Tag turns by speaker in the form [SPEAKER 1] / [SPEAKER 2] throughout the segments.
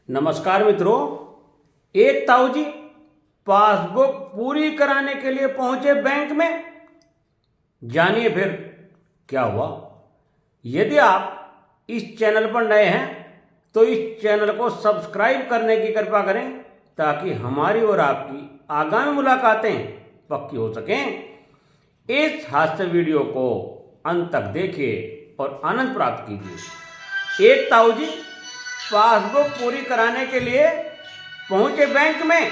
[SPEAKER 1] नमस्कार मित्रों। एक ताऊ जी पासबुक पूरी कराने के लिए पहुंचे बैंक में। जानिए फिर क्या हुआ। यदि आप इस चैनल पर नए हैं तो इस चैनल को सब्सक्राइब करने की कृपा करें ताकि हमारी और आपकी आगामी मुलाकातें पक्की हो सकें। इस हास्य वीडियो को अंत तक देखिए और आनंद प्राप्त कीजिए। एक ताऊ जी पासबुक पूरी कराने के लिए पहुंचे बैंक में।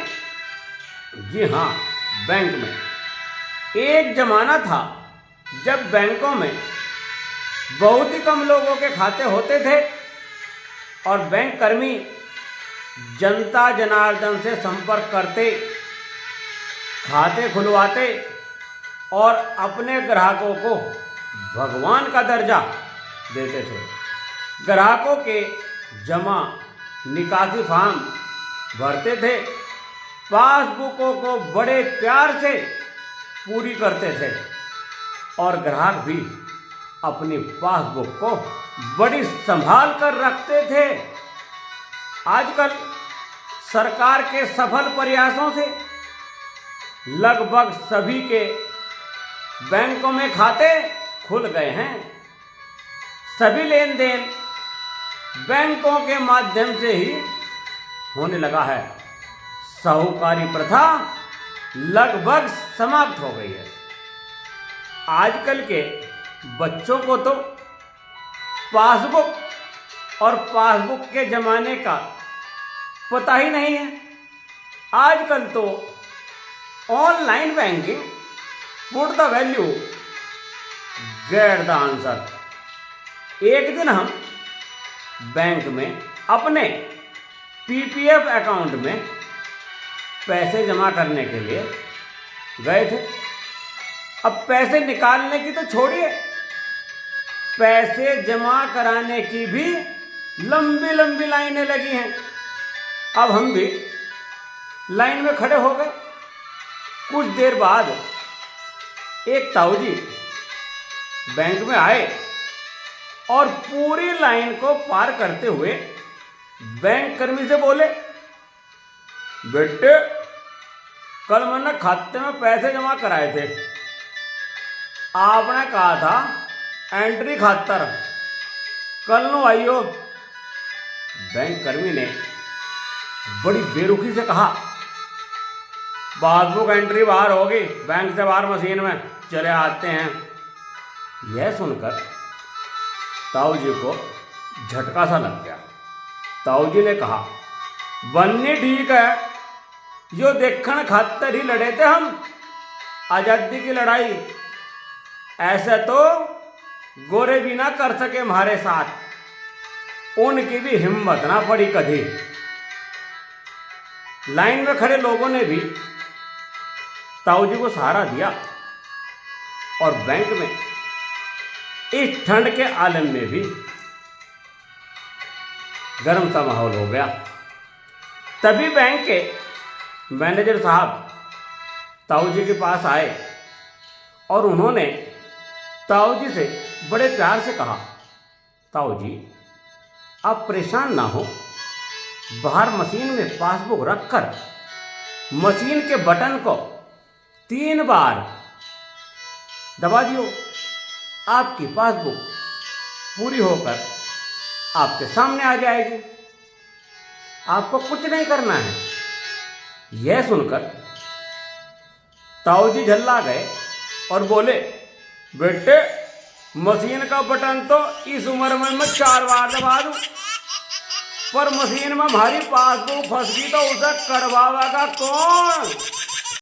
[SPEAKER 1] जी हाँ, बैंक में। एक जमाना था जब बैंकों में बहुत ही कम लोगों के खाते होते थे और बैंक कर्मी जनता जनार्दन से संपर्क करते, खाते खुलवाते और अपने ग्राहकों को भगवान का दर्जा देते थे। ग्राहकों के जमा निकासी फॉर्म भरते थे, पासबुकों को बड़े प्यार से पूरी करते थे और ग्राहक भी अपनी पासबुक को बड़ी संभाल कर रखते थे। आजकल सरकार के सफल प्रयासों से लगभग सभी के बैंकों में खाते खुल गए हैं। सभी लेन देन बैंकों के माध्यम से ही होने लगा है। साहूकारी प्रथा लगभग समाप्त हो गई है। आजकल के बच्चों को तो पासबुक और पासबुक के जमाने का पता ही नहीं है। आजकल तो online banking put the value get the answer. एक दिन हम बैंक में अपने पीपीएफ अकाउंट में पैसे जमा करने के लिए गए थे। अब पैसे निकालने की तो छोड़िए, पैसे जमा कराने की भी लंबी लंबी लाइनें लगी हैं। अब हम भी लाइन में खड़े हो गए। कुछ देर बाद एक ताऊ जी बैंक में आए और पूरी लाइन को पार करते हुए बैंक कर्मी से बोले, बेटे कल मैंने खाते में पैसे जमा कराए थे, आपने कहा था एंट्री खातर कल नो आइयो। बैंक कर्मी ने बड़ी बेरुखी से कहा, पासबुक एंट्री बाहर होगी, बैंक से बाहर मशीन में चले आते हैं। यह सुनकर ताऊ जी को झटका सा लग गया। ताऊ जी ने कहा, बन्नी ठीक है, यो देखण खातर ही लड़े थे हम आजादी की लड़ाई। ऐसे तो गोरे भी ना कर सके हमारे साथ, उनकी भी हिम्मत ना पड़ी कभी। लाइन में खड़े लोगों ने भी ताऊ जी को सहारा दिया और बैंक में इस ठंड के आलम में भी गर्म सा माहौल हो गया। तभी बैंक के मैनेजर साहब ताऊ जी के पास आए और उन्होंने ताऊ जी से बड़े प्यार से कहा, ताऊ जी आप परेशान ना हो, बाहर मशीन में पासबुक रखकर मशीन के बटन को 3 बार दबा दियो, आपकी पासबुक पूरी होकर आपके सामने आ जाएगी। आपको कुछ नहीं करना है। यह सुनकर ताऊ जी झल्ला गए और बोले, बेटे मशीन का बटन तो इस उम्र में मैं 4 बार दबा दूं, पर मशीन में हमारी पासबुक फंस गई तो उसे करवाएगा कौन?